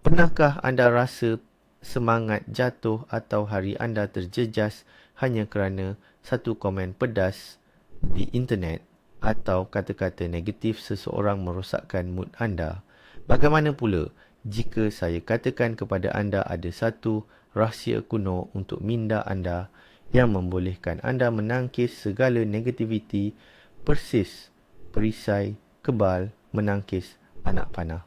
Pernahkah anda rasa semangat jatuh atau hari anda terjejas hanya kerana satu komen pedas di internet atau kata-kata negatif seseorang merosakkan mood anda? Bagaimana pula jika saya katakan kepada anda ada satu rahsia kuno untuk minda anda yang membolehkan anda menangkis segala negativiti persis perisai kebal menangkis anak panah?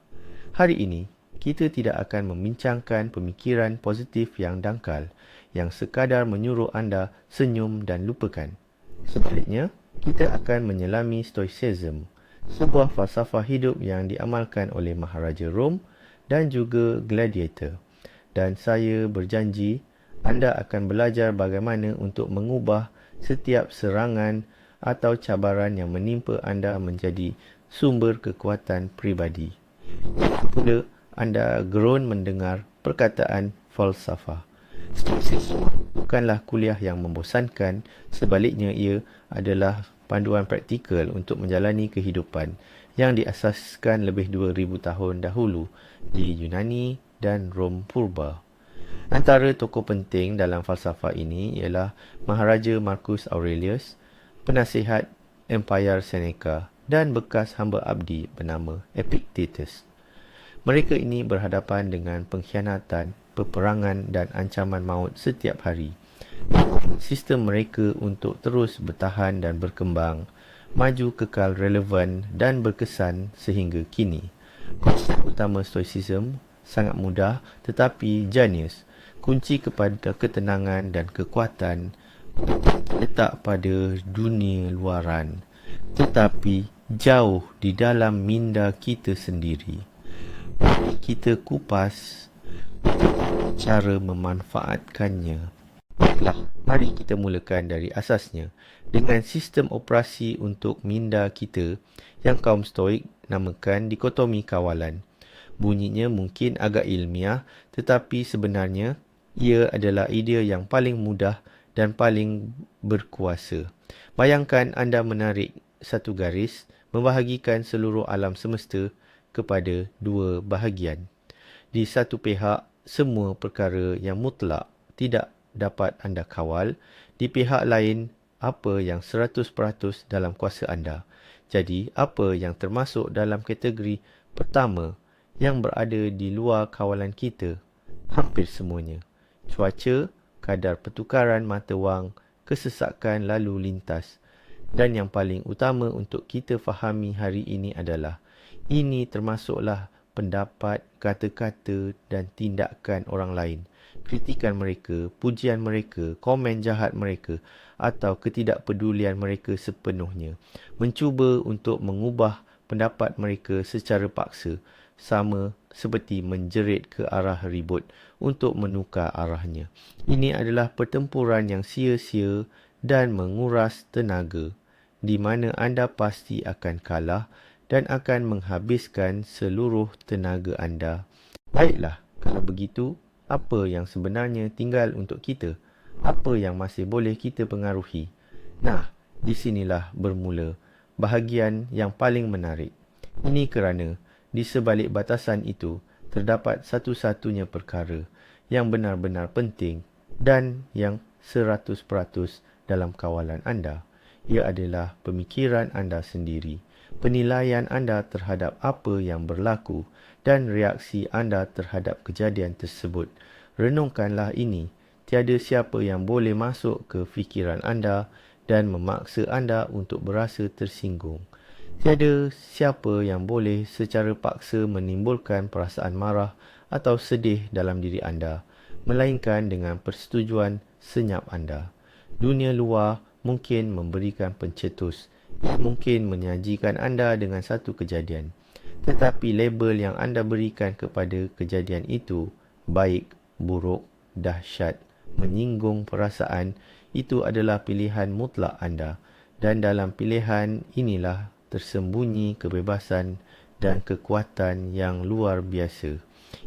Hari ini, kita tidak akan membincangkan pemikiran positif yang dangkal, yang sekadar menyuruh anda senyum dan lupakan. Sebaliknya, kita akan menyelami Stoicism, sebuah falsafah hidup yang diamalkan oleh Maharaja Rom dan juga Gladiator. Dan saya berjanji, anda akan belajar bagaimana untuk mengubah setiap serangan atau cabaran yang menimpa anda menjadi sumber kekuatan pribadi. Pula anda gerun mendengar perkataan falsafah. Stoicism bukanlah kuliah yang membosankan, sebaliknya ia adalah panduan praktikal untuk menjalani kehidupan yang diasaskan lebih 2000 tahun dahulu di Yunani dan Rom purba. Antara tokoh penting dalam falsafah ini ialah Maharaja Marcus Aurelius, penasihat Empire Seneca dan bekas hamba abdi bernama Epictetus. Mereka ini berhadapan dengan pengkhianatan, peperangan dan ancaman maut setiap hari. Sistem mereka untuk terus bertahan dan berkembang, maju kekal relevan dan berkesan sehingga kini. Konsep utama Stoicism sangat mudah tetapi jenius. Kunci kepada ketenangan dan kekuatan letak pada dunia luaran, tetapi jauh di dalam minda kita sendiri. Kita kupas cara memanfaatkannya. Baiklah, mari kita mulakan dari asasnya dengan sistem operasi untuk minda kita yang kaum Stoik namakan dikotomi kawalan. Bunyinya mungkin agak ilmiah, tetapi sebenarnya ia adalah idea yang paling mudah dan paling berkuasa. Bayangkan anda menarik satu garis membahagikan seluruh alam semesta kepada dua bahagian. Di satu pihak, semua perkara yang mutlak tidak dapat anda kawal. Di pihak lain, apa yang 100% dalam kuasa anda. Jadi, apa yang termasuk dalam kategori pertama yang berada di luar kawalan kita? Hampir semuanya. Cuaca, kadar pertukaran mata wang, kesesakan lalu lintas. Dan yang paling utama untuk kita fahami hari ini adalah ini termasuklah pendapat, kata-kata dan tindakan orang lain. Kritikan mereka, pujian mereka, komen jahat mereka atau ketidakpedulian mereka sepenuhnya. Mencuba untuk mengubah pendapat mereka secara paksa, sama seperti menjerit ke arah ribut untuk menukar arahnya. Ini adalah pertempuran yang sia-sia dan menguras tenaga, di mana anda pasti akan kalah dan akan menghabiskan seluruh tenaga anda. Baiklah, kalau begitu, apa yang sebenarnya tinggal untuk kita? Apa yang masih boleh kita pengaruhi? Nah, di sinilah bermula bahagian yang paling menarik. Ini kerana di sebalik batasan itu terdapat satu-satunya perkara yang benar-benar penting dan yang 100% dalam kawalan anda. Ia adalah pemikiran anda sendiri, penilaian anda terhadap apa yang berlaku dan reaksi anda terhadap kejadian tersebut. Renungkanlah ini. Tiada siapa yang boleh masuk ke fikiran anda dan memaksa anda untuk berasa tersinggung. Tiada siapa yang boleh secara paksa menimbulkan perasaan marah atau sedih dalam diri anda, melainkan dengan persetujuan senyap anda. Dunia luar mungkin memberikan pencetus, mungkin menyajikan anda dengan satu kejadian. Tetapi label yang anda berikan kepada kejadian itu, baik, buruk, dahsyat, menyinggung perasaan, itu adalah pilihan mutlak anda. Dan dalam pilihan inilah tersembunyi kebebasan dan kekuatan yang luar biasa.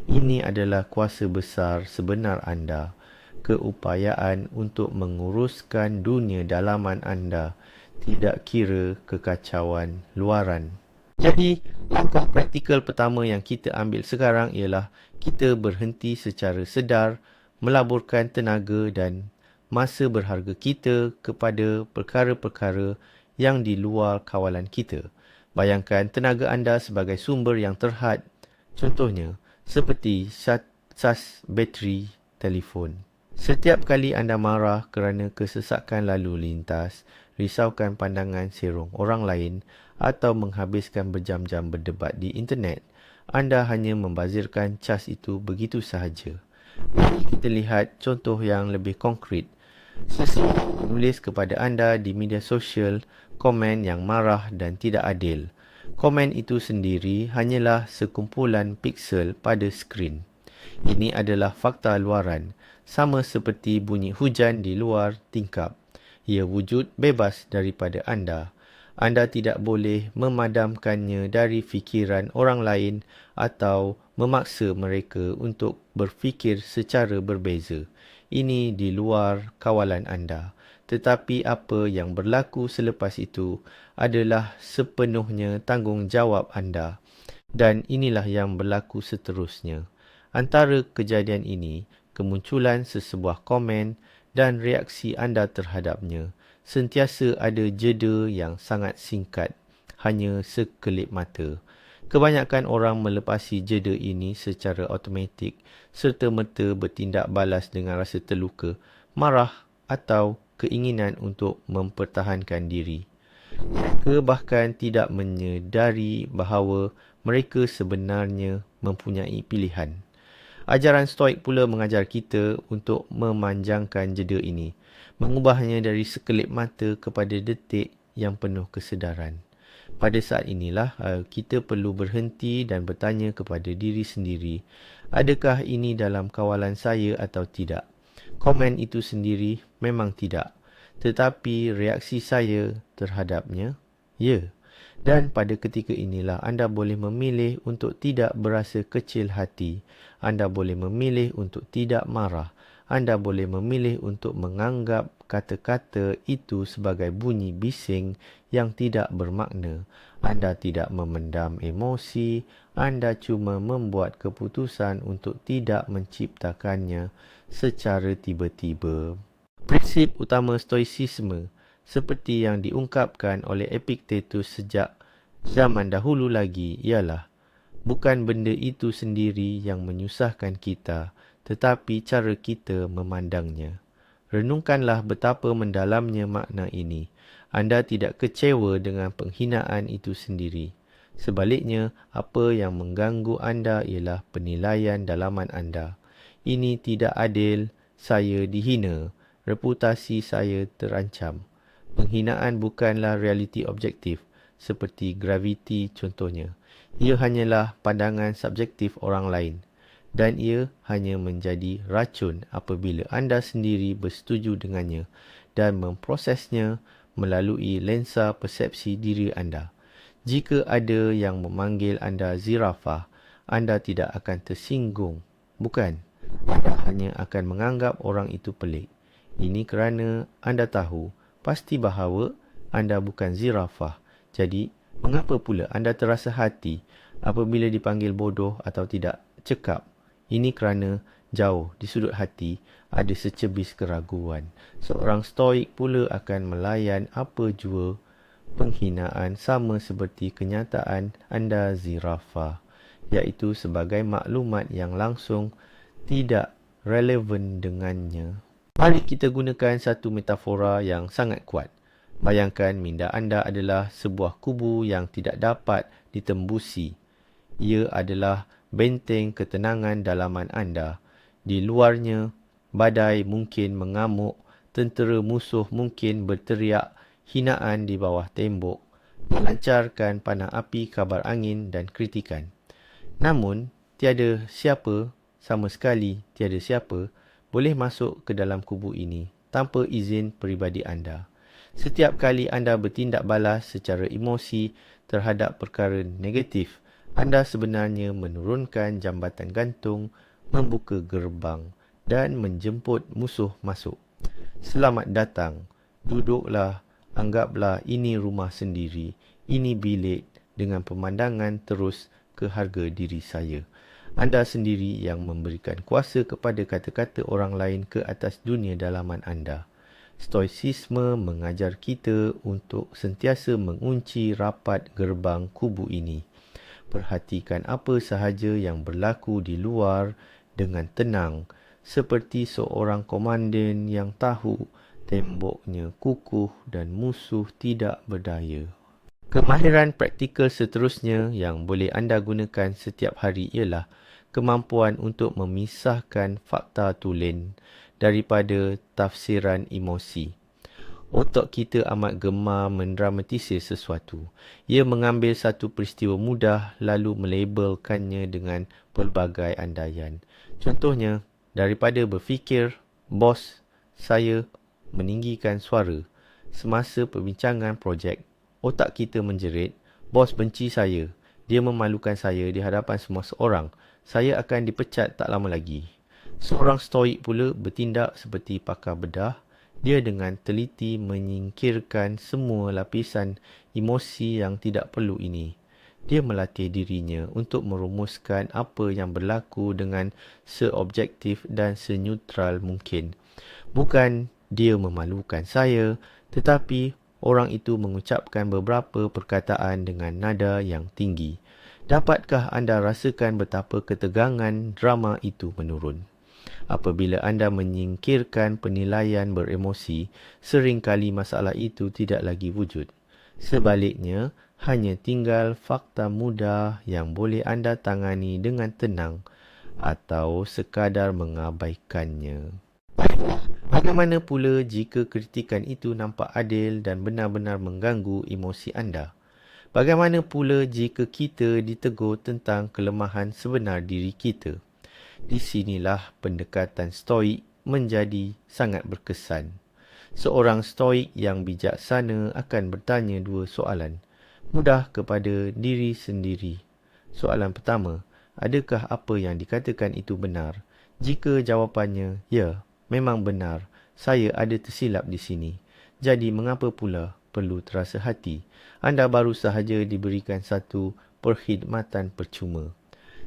Ini adalah kuasa besar sebenar anda, keupayaan untuk menguruskan dunia dalaman anda, tidak kira kekacauan luaran. Jadi, langkah praktikal pertama yang kita ambil sekarang ialah kita berhenti secara sedar melaburkan tenaga dan masa berharga kita kepada perkara-perkara yang di luar kawalan kita. Bayangkan tenaga anda sebagai sumber yang terhad, contohnya seperti cas bateri telefon. Setiap kali anda marah kerana kesesakan lalu lintas, risaukan pandangan serong orang lain atau menghabiskan berjam-jam berdebat di internet, anda hanya membazirkan cas itu begitu sahaja. Mari kita lihat contoh yang lebih konkret. Seseorang menulis kepada anda di media sosial komen yang marah dan tidak adil. Komen itu sendiri hanyalah sekumpulan piksel pada skrin. Ini adalah fakta luaran, sama seperti bunyi hujan di luar tingkap. Ia wujud bebas daripada anda. Anda tidak boleh memadamkannya dari fikiran orang lain atau memaksa mereka untuk berfikir secara berbeza. Ini di luar kawalan anda. Tetapi apa yang berlaku selepas itu adalah sepenuhnya tanggungjawab anda. Dan inilah yang berlaku seterusnya. Antara kejadian ini, kemunculan sesebuah komen dan reaksi anda terhadapnya, sentiasa ada jeda yang sangat singkat, hanya sekelip mata. Kebanyakan orang melepasi jeda ini secara automatik serta-merta bertindak balas dengan rasa terluka, marah atau keinginan untuk mempertahankan diri. Mereka bahkan tidak menyedari bahawa mereka sebenarnya mempunyai pilihan. Ajaran Stoik pula mengajar kita untuk memanjangkan jeda ini, mengubahnya dari sekelip mata kepada detik yang penuh kesedaran. Pada saat inilah kita perlu berhenti dan bertanya kepada diri sendiri, adakah ini dalam kawalan saya atau tidak? Komen itu sendiri memang tidak, tetapi reaksi saya terhadapnya, ya. Dan pada ketika inilah anda boleh memilih untuk tidak berasa kecil hati. Anda boleh memilih untuk tidak marah. Anda boleh memilih untuk menganggap kata-kata itu sebagai bunyi bising yang tidak bermakna. Anda tidak memendam emosi. Anda cuma membuat keputusan untuk tidak menciptakannya secara tiba-tiba. Prinsip utama stoicisme seperti yang diungkapkan oleh Epictetus sejak zaman dahulu lagi ialah bukan benda itu sendiri yang menyusahkan kita, tetapi cara kita memandangnya. Renungkanlah betapa mendalamnya makna ini. Anda tidak kecewa dengan penghinaan itu sendiri. Sebaliknya, apa yang mengganggu anda ialah penilaian dalaman anda. Ini tidak adil, saya dihina, reputasi saya terancam. Penghinaan bukanlah realiti objektif, seperti graviti contohnya. Ia hanyalah pandangan subjektif orang lain. Dan ia hanya menjadi racun apabila anda sendiri bersetuju dengannya dan memprosesnya melalui lensa persepsi diri anda. Jika ada yang memanggil anda zirafah, anda tidak akan tersinggung. Bukan, anda hanya akan menganggap orang itu pelik. Ini kerana anda tahu pasti bahawa anda bukan zirafah. Jadi, mengapa pula anda terasa hati apabila dipanggil bodoh atau tidak cekap? Ini kerana jauh di sudut hati ada secebis keraguan. Seorang stoik pula akan melayan apa jua penghinaan sama seperti kenyataan anda zirafah, iaitu sebagai maklumat yang langsung tidak relevan dengannya. Mari kita gunakan satu metafora yang sangat kuat. Bayangkan minda anda adalah sebuah kubu yang tidak dapat ditembusi. Ia adalah benteng ketenangan dalaman anda. Di luarnya, badai mungkin mengamuk, tentera musuh mungkin berteriak hinaan di bawah tembok, melancarkan panah api kabar angin dan kritikan. Namun, tiada siapa, sama sekali tiada siapa, boleh masuk ke dalam kubu ini tanpa izin peribadi anda. Setiap kali anda bertindak balas secara emosi terhadap perkara negatif, anda sebenarnya menurunkan jambatan gantung, membuka gerbang dan menjemput musuh masuk. Selamat datang, duduklah, anggaplah ini rumah sendiri, ini bilik dengan pemandangan terus ke harga diri saya. Anda sendiri yang memberikan kuasa kepada kata-kata orang lain ke atas dunia dalaman anda. Stoicisme mengajar kita untuk sentiasa mengunci rapat gerbang kubu ini. Perhatikan apa sahaja yang berlaku di luar dengan tenang, seperti seorang komandan yang tahu temboknya kukuh dan musuh tidak berdaya. Kemahiran praktikal seterusnya yang boleh anda gunakan setiap hari ialah kemampuan untuk memisahkan fakta tulen daripada tafsiran emosi. Otak kita amat gemar mendramatisir sesuatu. Ia mengambil satu peristiwa mudah lalu melabelkannya dengan pelbagai andaian. Contohnya, daripada berfikir, bos saya meninggikan suara. Semasa perbincangan projek, otak kita menjerit, bos benci saya. Dia memalukan saya di hadapan semua orang. Saya akan dipecat tak lama lagi. Seorang stoik pula bertindak seperti pakar bedah. Dia dengan teliti menyingkirkan semua lapisan emosi yang tidak perlu ini. Dia melatih dirinya untuk merumuskan apa yang berlaku dengan seobjektif dan seneutral mungkin. Bukan dia memalukan saya, tetapi orang itu mengucapkan beberapa perkataan dengan nada yang tinggi. Dapatkah anda rasakan betapa ketegangan drama itu menurun? Apabila anda menyingkirkan penilaian beremosi, seringkali masalah itu tidak lagi wujud. Sebaliknya, hanya tinggal fakta mudah yang boleh anda tangani dengan tenang atau sekadar mengabaikannya. Bagaimana pula jika kritikan itu nampak adil dan benar-benar mengganggu emosi anda? Bagaimana pula jika kita ditegur tentang kelemahan sebenar diri kita? Di sinilah pendekatan stoik menjadi sangat berkesan. Seorang stoik yang bijaksana akan bertanya dua soalan mudah kepada diri sendiri. Soalan pertama, adakah apa yang dikatakan itu benar? Jika jawapannya, ya, memang benar, saya ada tersilap di sini. Jadi mengapa pula perlu terasa hati? Anda baru sahaja diberikan satu perkhidmatan percuma.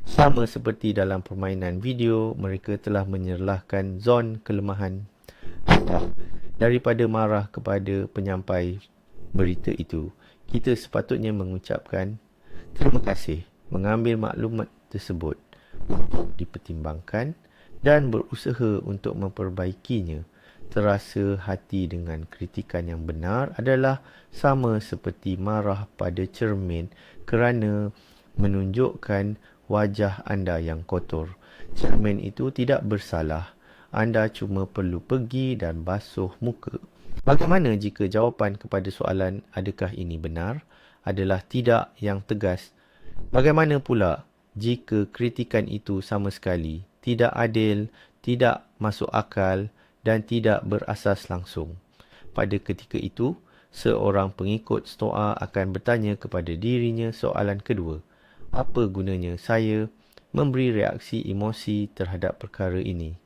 Sama seperti dalam permainan video, mereka telah menyerlahkan zon kelemahan anda. Daripada marah kepada penyampai berita itu, kita sepatutnya mengucapkan terima kasih, mengambil maklumat tersebut untuk dipertimbangkan dan berusaha untuk memperbaikinya. Terasa hati dengan kritikan yang benar adalah sama seperti marah pada cermin kerana menunjukkan wajah anda yang kotor. Cermin itu tidak bersalah. Anda cuma perlu pergi dan basuh muka. Bagaimana jika jawapan kepada soalan adakah ini benar adalah tidak yang tegas? Bagaimana pula jika kritikan itu sama sekali tidak adil, tidak masuk akal dan tidak berasas langsung? Pada ketika itu, seorang pengikut Stoa akan bertanya kepada dirinya soalan kedua. Apa gunanya saya memberi reaksi emosi terhadap perkara ini?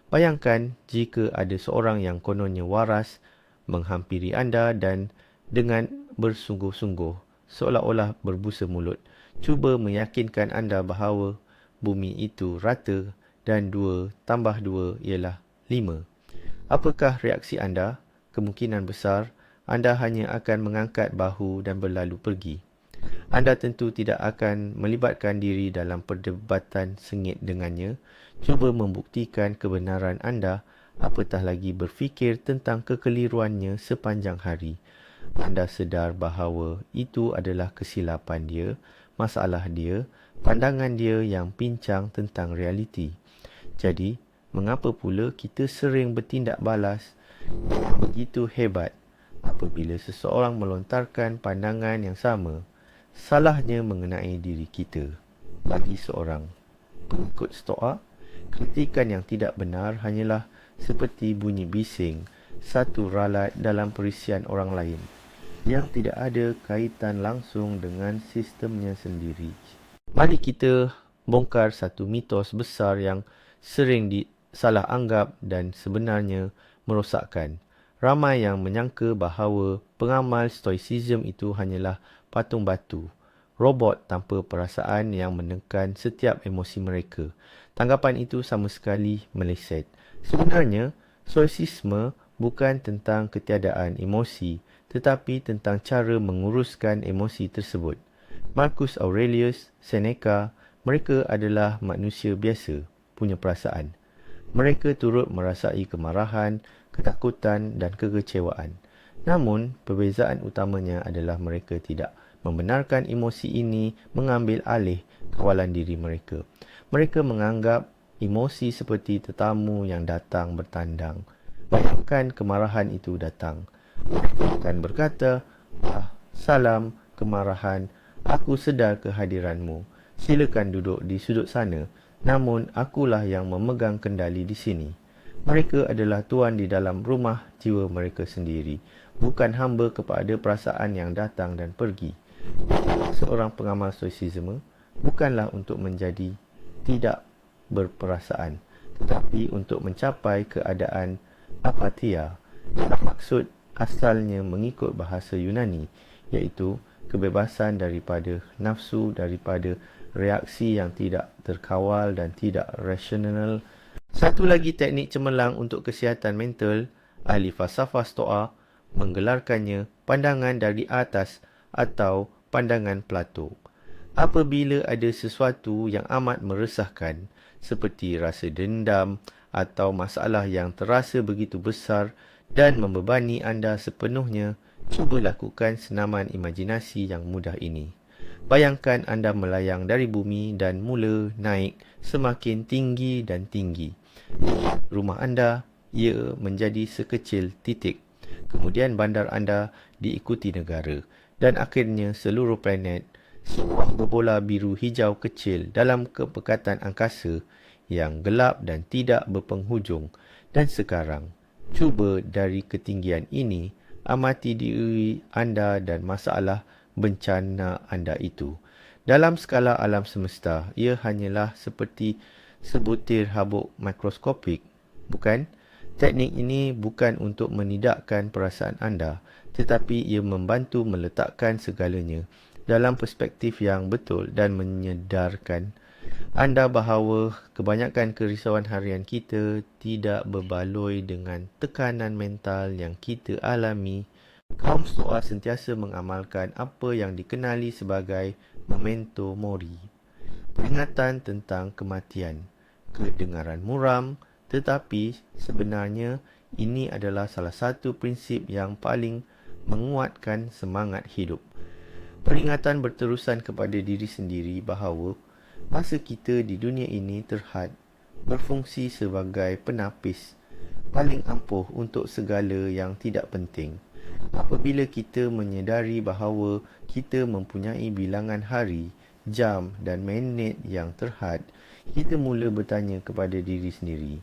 Bayangkan jika ada seorang yang kononnya waras menghampiri anda dan dengan bersungguh-sungguh, seolah-olah berbusa mulut, cuba meyakinkan anda bahawa bumi itu rata dan 2 tambah 2 ialah 5. Apakah reaksi anda? Kemungkinan besar anda hanya akan mengangkat bahu dan berlalu pergi. Anda tentu tidak akan melibatkan diri dalam perdebatan sengit dengannya. Cuba membuktikan kebenaran anda, apatah lagi berfikir tentang kekeliruannya sepanjang hari. Anda sedar bahawa itu adalah kesilapan dia, masalah dia, pandangan dia yang pincang tentang realiti. Jadi, mengapa pula kita sering bertindak balas begitu hebat apabila seseorang melontarkan pandangan yang sama? Salahnya mengenai diri kita. Bagi seorang pengikut Stoa, kritikan yang tidak benar hanyalah seperti bunyi bising satu ralat dalam perisian orang lain yang tidak ada kaitan langsung dengan sistemnya sendiri. Mari kita bongkar satu mitos besar yang sering disalah anggap dan sebenarnya merosakkan. Ramai yang menyangka bahawa pengamal stoicism itu hanyalah patung batu. robot tanpa perasaan yang menekan setiap emosi mereka. Tanggapan itu sama sekali meleset. Sebenarnya, stoicisme bukan tentang ketiadaan emosi, tetapi tentang cara menguruskan emosi tersebut. Marcus Aurelius, Seneca, mereka adalah manusia biasa, punya perasaan. Mereka turut merasai kemarahan, ketakutan dan kekecewaan. Namun, perbezaan utamanya adalah mereka tidak membenarkan emosi ini mengambil alih kawalan diri mereka. Mereka menganggap emosi seperti tetamu yang datang bertandang. Bayangkan kemarahan itu datang. Mereka akan berkata, salam kemarahan, aku sedar kehadiranmu. Silakan duduk di sudut sana. Namun, akulah yang memegang kendali di sini. Mereka adalah tuan di dalam rumah jiwa mereka sendiri, bukan hamba kepada perasaan yang datang dan pergi. Seorang pengamal stoicisme bukanlah untuk menjadi tidak berperasaan, tetapi untuk mencapai keadaan apatia. Maksud asalnya mengikut bahasa Yunani, iaitu kebebasan daripada nafsu, daripada reaksi yang tidak terkawal dan tidak rasional. Satu lagi teknik cemerlang untuk kesihatan mental, ahli falsafah Stoa menggelarkannya pandangan dari atas atau pandangan Plato. Apabila ada sesuatu yang amat meresahkan, seperti rasa dendam atau masalah yang terasa begitu besar dan membebani anda sepenuhnya, cuba lakukan senaman imajinasi yang mudah ini. Bayangkan anda melayang dari bumi dan mula naik semakin tinggi dan tinggi. Rumah anda, ia menjadi sekecil titik. Kemudian bandar anda diikuti negara. Dan akhirnya seluruh planet, sebuah berbola biru hijau kecil dalam kepekatan angkasa yang gelap dan tidak berpenghujung. Dan sekarang, cuba dari ketinggian ini, amati diri anda dan masalah bencana anda itu. Dalam skala alam semesta, ia hanyalah seperti sebutir habuk mikroskopik, bukan? Teknik ini bukan untuk menidakkan perasaan anda, tetapi ia membantu meletakkan segalanya dalam perspektif yang betul dan menyedarkan anda bahawa kebanyakan kerisauan harian kita tidak berbaloi dengan tekanan mental yang kita alami. Kaum Stoa sentiasa mengamalkan apa yang dikenali sebagai memento mori, peringatan tentang kematian. Kedengaran muram, tetapi sebenarnya ini adalah salah satu prinsip yang paling menguatkan semangat hidup. Peringatan berterusan kepada diri sendiri bahawa masa kita di dunia ini terhad berfungsi sebagai penapis paling ampuh untuk segala yang tidak penting. Apabila kita menyedari bahawa kita mempunyai bilangan hari, jam dan minit yang terhad, kita mula bertanya kepada diri sendiri,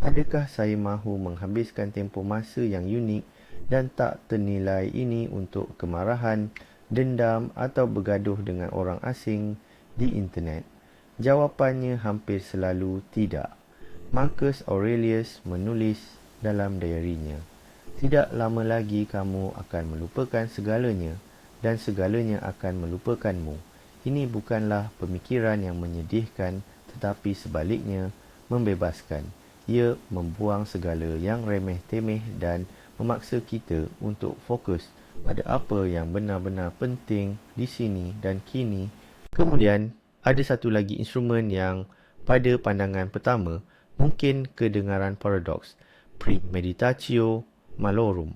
adakah saya mahu menghabiskan tempoh masa yang unik dan tak ternilai ini untuk kemarahan, dendam atau bergaduh dengan orang asing di internet? Jawapannya hampir selalu tidak. Marcus Aurelius menulis dalam diarinya, tidak lama lagi kamu akan melupakan segalanya dan segalanya akan melupakanmu. Ini bukanlah pemikiran yang menyedihkan, tetapi sebaliknya membebaskan. Ia membuang segala yang remeh-temeh dan memaksa kita untuk fokus pada apa yang benar-benar penting di sini dan kini. Kemudian, ada satu lagi instrumen yang pada pandangan pertama mungkin kedengaran paradoks, premeditatio malorum.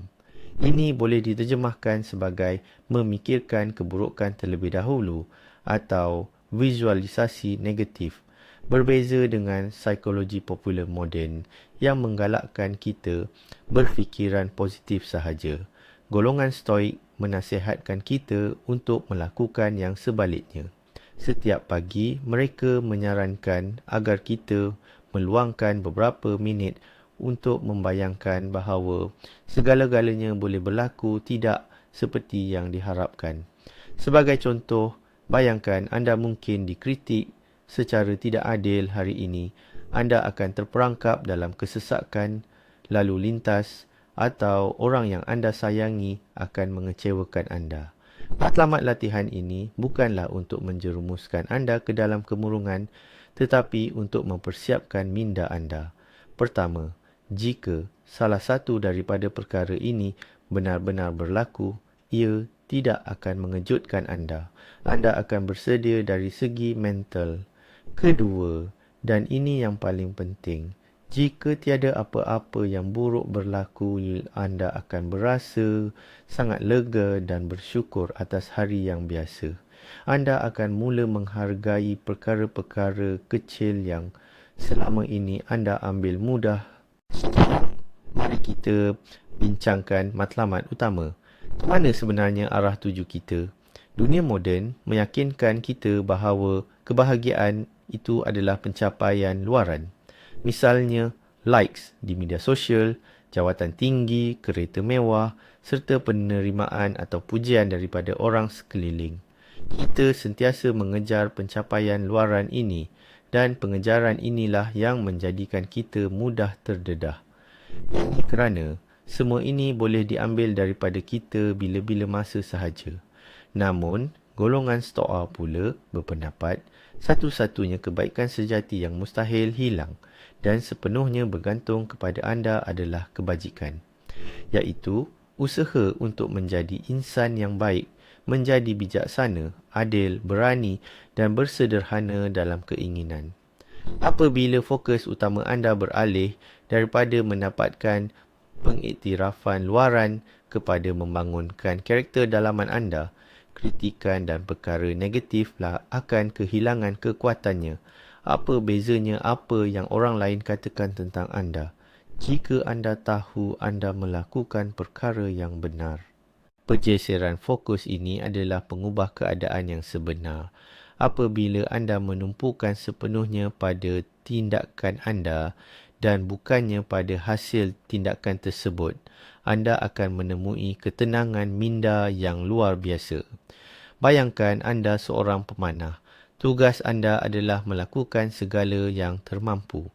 Ini boleh diterjemahkan sebagai memikirkan keburukan terlebih dahulu atau visualisasi negatif. Berbeza dengan psikologi popular moden yang menggalakkan kita berfikiran positif sahaja. Golongan Stoik menasihatkan kita untuk melakukan yang sebaliknya. Setiap pagi, mereka menyarankan agar kita meluangkan beberapa minit untuk membayangkan bahawa segala-galanya boleh berlaku tidak seperti yang diharapkan. Sebagai contoh, bayangkan anda mungkin dikritik secara tidak adil hari ini. Anda akan terperangkap dalam kesesakan lalu lintas atau orang yang anda sayangi akan mengecewakan anda. Matlamat latihan ini bukanlah untuk menjerumuskan anda ke dalam kemurungan, tetapi untuk mempersiapkan minda anda. Pertama, jika salah satu daripada perkara ini benar-benar berlaku, ia tidak akan mengejutkan anda. Anda akan bersedia dari segi mental. Kedua, dan ini yang paling penting, jika tiada apa-apa yang buruk berlaku, anda akan berasa sangat lega dan bersyukur atas hari yang biasa. Anda akan mula menghargai perkara-perkara kecil yang selama ini anda ambil mudah. Mari kita bincangkan matlamat utama. Mana sebenarnya arah tuju kita? Dunia moden meyakinkan kita bahawa kebahagiaan itu adalah pencapaian luaran. Misalnya, likes di media sosial, jawatan tinggi, kereta mewah, serta penerimaan atau pujian daripada orang sekeliling. Kita sentiasa mengejar pencapaian luaran ini dan pengejaran inilah yang menjadikan kita mudah terdedah. Ini kerana semua ini boleh diambil daripada kita bila-bila masa sahaja. Namun, golongan Stoa pula berpendapat satu-satunya kebaikan sejati yang mustahil hilang dan sepenuhnya bergantung kepada anda adalah kebajikan, iaitu usaha untuk menjadi insan yang baik, menjadi bijaksana, adil, berani dan bersederhana dalam keinginan. Apabila fokus utama anda beralih daripada mendapatkan pengiktirafan luaran kepada membangunkan karakter dalaman anda, kritikan dan perkara negatiflah akan kehilangan kekuatannya. Apa bezanya apa yang orang lain katakan tentang anda, jika anda tahu anda melakukan perkara yang benar? Pergeseran fokus ini adalah pengubah keadaan yang sebenar. Apabila anda menumpukan sepenuhnya pada tindakan anda dan bukannya pada hasil tindakan tersebut, anda akan menemui ketenangan minda yang luar biasa. Bayangkan anda seorang pemanah. Tugas anda adalah melakukan segala yang termampu.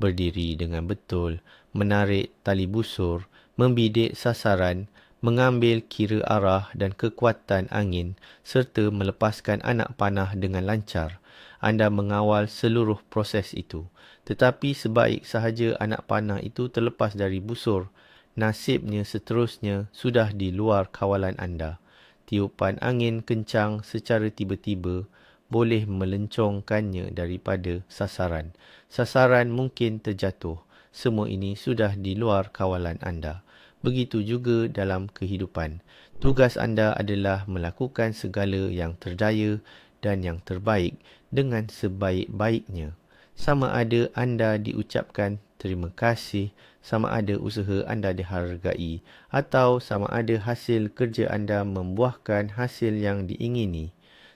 Berdiri dengan betul, menarik tali busur, membidik sasaran, mengambil kira arah dan kekuatan angin, serta melepaskan anak panah dengan lancar. Anda mengawal seluruh proses itu. Tetapi sebaik sahaja anak panah itu terlepas dari busur, nasibnya seterusnya sudah di luar kawalan anda. Tiupan angin kencang secara tiba-tiba boleh melencongkannya daripada sasaran. Sasaran mungkin terjatuh. Semua ini sudah di luar kawalan anda. Begitu juga dalam kehidupan. Tugas anda adalah melakukan segala yang terdaya dan yang terbaik dengan sebaik-baiknya. Sama ada anda diucapkan terima kasih, sama ada usaha anda dihargai, atau sama ada hasil kerja anda membuahkan hasil yang diingini.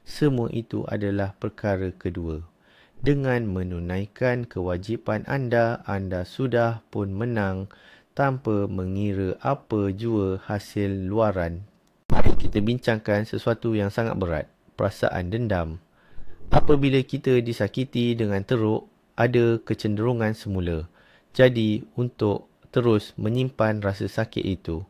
Semua itu adalah perkara kedua. Dengan menunaikan kewajipan anda, anda sudah pun menang tanpa mengira apa jua hasil luaran. Mari kita bincangkan sesuatu yang sangat berat, perasaan dendam. Apabila kita disakiti dengan teruk, ada kecenderungan semula. Jadi, untuk terus menyimpan rasa sakit itu,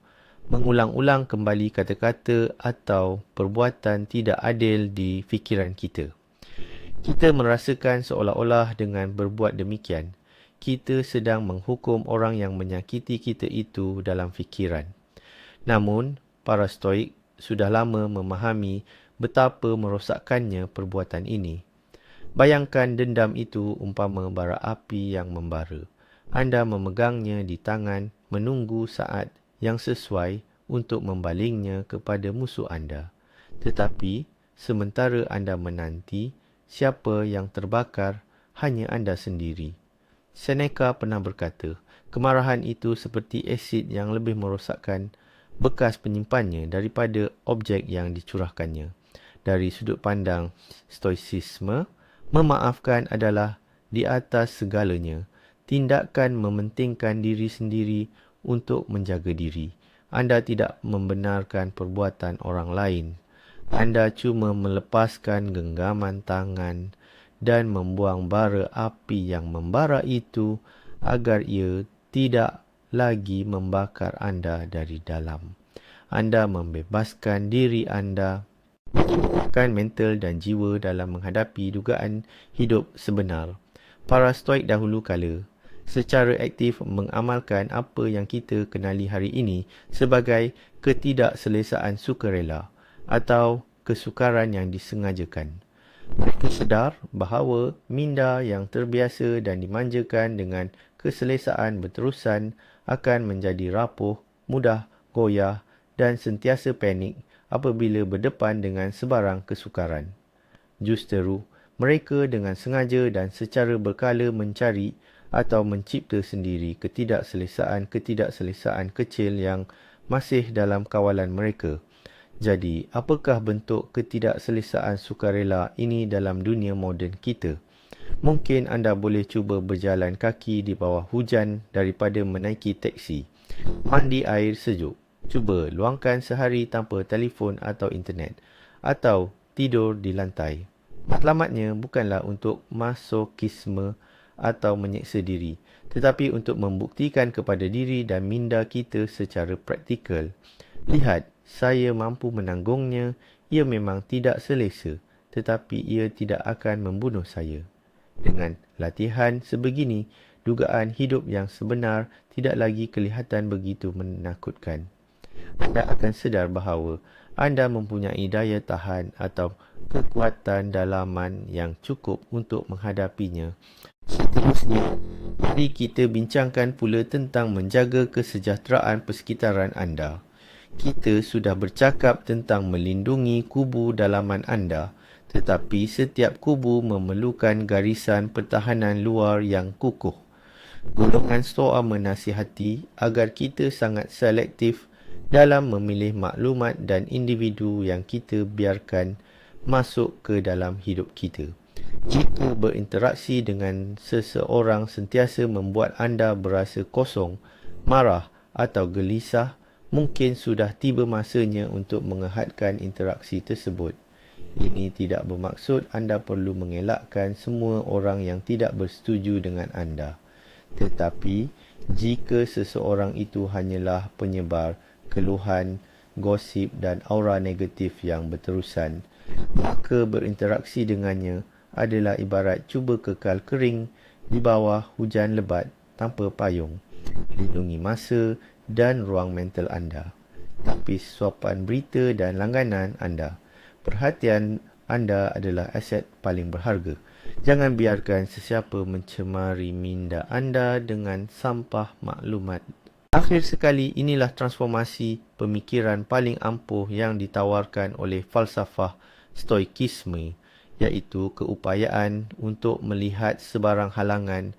mengulang-ulang kembali kata-kata atau perbuatan tidak adil di fikiran kita. Kita merasakan seolah-olah dengan berbuat demikian, kita sedang menghukum orang yang menyakiti kita itu dalam fikiran. Namun, para Stoik sudah lama memahami betapa merosakkannya perbuatan ini. Bayangkan dendam itu umpama bara api yang membara. Anda memegangnya di tangan, menunggu saat yang sesuai untuk membalingnya kepada musuh anda. Tetapi, sementara anda menanti, siapa yang terbakar hanya anda sendiri. Seneca pernah berkata, kemarahan itu seperti asid yang lebih merosakkan bekas penyimpannya daripada objek yang dicurahkannya. Dari sudut pandang stoicisme, memaafkan adalah di atas segalanya. Tindakan mementingkan diri sendiri untuk menjaga diri. Anda tidak membenarkan perbuatan orang lain. Anda cuma melepaskan genggaman tangan dan membuang bara api yang membara itu agar ia tidak lagi membakar anda dari dalam. anda membebaskan diri anda, menguatkan mental dan jiwa dalam menghadapi dugaan hidup sebenar. Para Stoik dahulu kala secara aktif mengamalkan apa yang kita kenali hari ini sebagai ketidakselesaan sukarela atau kesukaran yang disengajakan. Mereka sedar bahawa minda yang terbiasa dan dimanjakan dengan keselesaan berterusan akan menjadi rapuh, mudah goyah dan sentiasa panik apabila berdepan dengan sebarang kesukaran. Justeru, mereka dengan sengaja dan secara berkala mencari atau mencipta sendiri ketidakselesaan kecil yang masih dalam kawalan mereka. Jadi, apakah bentuk ketidakselesaan sukarela ini dalam dunia moden kita? Mungkin anda boleh cuba berjalan kaki di bawah hujan daripada menaiki teksi. Mandi air sejuk. Cuba luangkan sehari tanpa telefon atau internet. Atau tidur di lantai. Matlamatnya bukanlah untuk masokisme atau menyeksa diri, tetapi untuk membuktikan kepada diri dan minda kita secara praktikal. Lihat, saya mampu menanggungnya. Ia memang tidak selesa, tetapi ia tidak akan membunuh saya. Dengan latihan sebegini, dugaan hidup yang sebenar tidak lagi kelihatan begitu menakutkan. Anda akan sedar bahawa anda mempunyai daya tahan atau kekuatan dalaman yang cukup untuk menghadapinya. Seterusnya, mari kita bincangkan pula tentang menjaga kesejahteraan persekitaran anda. Kita sudah bercakap tentang melindungi kubu dalaman anda, tetapi setiap kubu memerlukan garisan pertahanan luar yang kukuh. Golongan Stoa menasihati agar kita sangat selektif dalam memilih maklumat dan individu yang kita biarkan masuk ke dalam hidup kita. Jika berinteraksi dengan seseorang sentiasa membuat anda berasa kosong, marah atau gelisah, mungkin sudah tiba masanya untuk menghadkan interaksi tersebut. Ini tidak bermaksud anda perlu mengelakkan semua orang yang tidak bersetuju dengan anda. Tetapi, jika seseorang itu hanyalah penyebar keluhan, gosip dan aura negatif yang berterusan, maka berinteraksi dengannya adalah ibarat cuba kekal kering di bawah hujan lebat tanpa payung. Lindungi masa dan ruang mental anda. Tapi suapan berita dan langganan anda. Perhatian anda adalah aset paling berharga. Jangan biarkan sesiapa mencemari minda anda dengan sampah maklumat. Akhir sekali, inilah transformasi pemikiran paling ampuh yang ditawarkan oleh falsafah Stoikisme, iaitu keupayaan untuk melihat sebarang halangan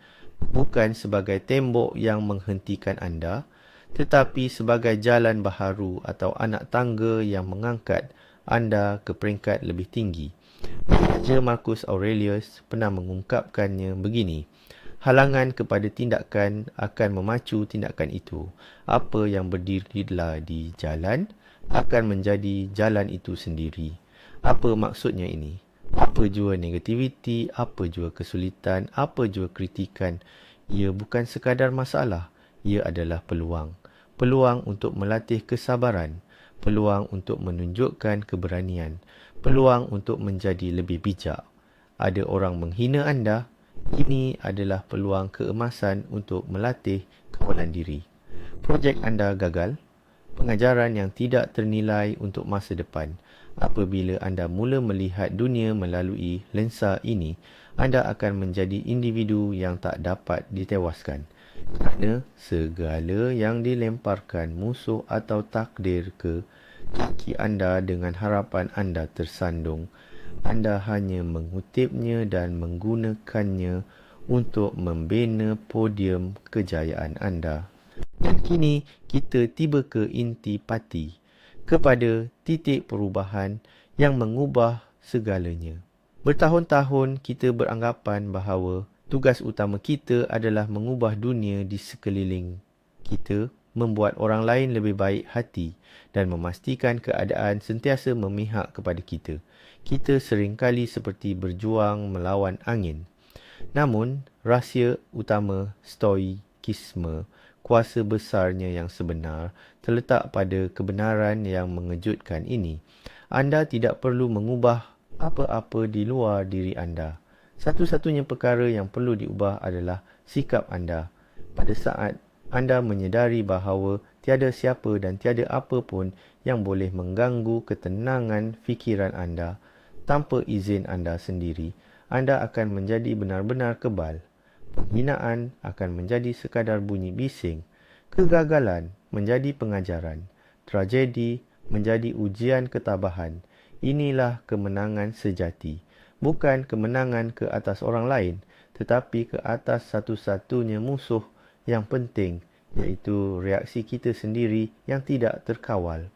bukan sebagai tembok yang menghentikan anda, tetapi sebagai jalan baharu atau anak tangga yang mengangkat anda ke peringkat lebih tinggi. Raja Marcus Aurelius pernah mengungkapkannya begini: halangan kepada tindakan akan memacu tindakan itu. Apa yang berdirilah di jalan akan menjadi jalan itu sendiri. Apa maksudnya ini? Apa jua negativiti, apa jua kesulitan, apa jua kritikan, ia bukan sekadar masalah. Ia adalah peluang. Peluang untuk melatih kesabaran. Peluang untuk menunjukkan keberanian. Peluang untuk menjadi lebih bijak. Ada orang menghina anda. Ini adalah peluang keemasan untuk melatih kawalan diri. Projek anda gagal. Pengajaran yang tidak ternilai untuk masa depan. Apabila anda mula melihat dunia melalui lensa ini, anda akan menjadi individu yang tak dapat ditewaskan. Kerana segala yang dilemparkan musuh atau takdir ke kaki anda dengan harapan anda tersandung, anda hanya mengutipnya dan menggunakannya untuk membina podium kejayaan anda. Dan kini kita tiba ke inti pati, kepada titik perubahan yang mengubah segalanya. Bertahun-tahun kita beranggapan bahawa tugas utama kita adalah mengubah dunia di sekeliling kita, membuat orang lain lebih baik hati dan memastikan keadaan sentiasa memihak kepada kita. Kita seringkali seperti berjuang melawan angin. Namun, rahsia utama Stoikisme kuasa besarnya yang sebenar terletak pada kebenaran yang mengejutkan ini. Anda tidak perlu mengubah apa-apa di luar diri anda. Satu-satunya perkara yang perlu diubah adalah sikap anda. Pada saat anda menyedari bahawa tiada siapa dan tiada apa pun yang boleh mengganggu ketenangan fikiran anda tanpa izin anda sendiri, anda akan menjadi benar-benar kebal. Penghinaan akan menjadi sekadar bunyi bising. Kegagalan menjadi pengajaran. Tragedi menjadi ujian ketabahan. Inilah kemenangan sejati. Bukan kemenangan ke atas orang lain, tetapi ke atas satu-satunya musuh yang penting, iaitu reaksi kita sendiri yang tidak terkawal.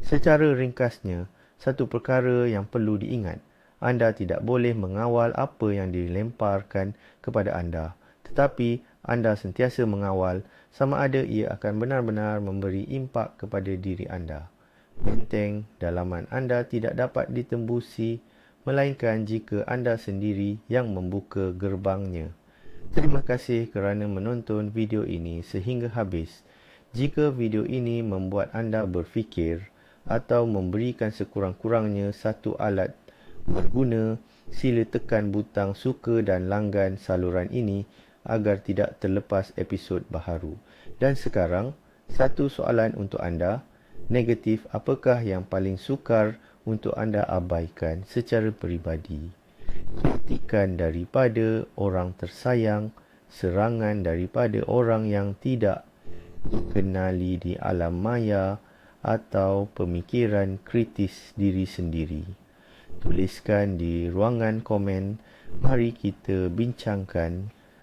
Secara ringkasnya, satu perkara yang perlu diingat, anda tidak boleh mengawal apa yang dilemparkan kepada anda, tetapi anda sentiasa mengawal sama ada ia akan benar-benar memberi impak kepada diri anda. Benteng dalaman anda tidak dapat ditembusi, melainkan jika anda sendiri yang membuka gerbangnya. Terima kasih kerana menonton video ini sehingga habis. Jika video ini membuat anda berfikir atau memberikan sekurang-kurangnya satu alat berguna, sila tekan butang suka dan langgan saluran ini agar tidak terlepas episod baharu. Dan sekarang, satu soalan untuk anda. Negatif apakah yang paling sukar untuk anda abaikan secara peribadi? Kritikan daripada orang tersayang, serangan daripada orang yang tidak dikenali di alam maya, atau pemikiran kritis diri sendiri? Tuliskan di ruangan komen. Mari kita bincangkan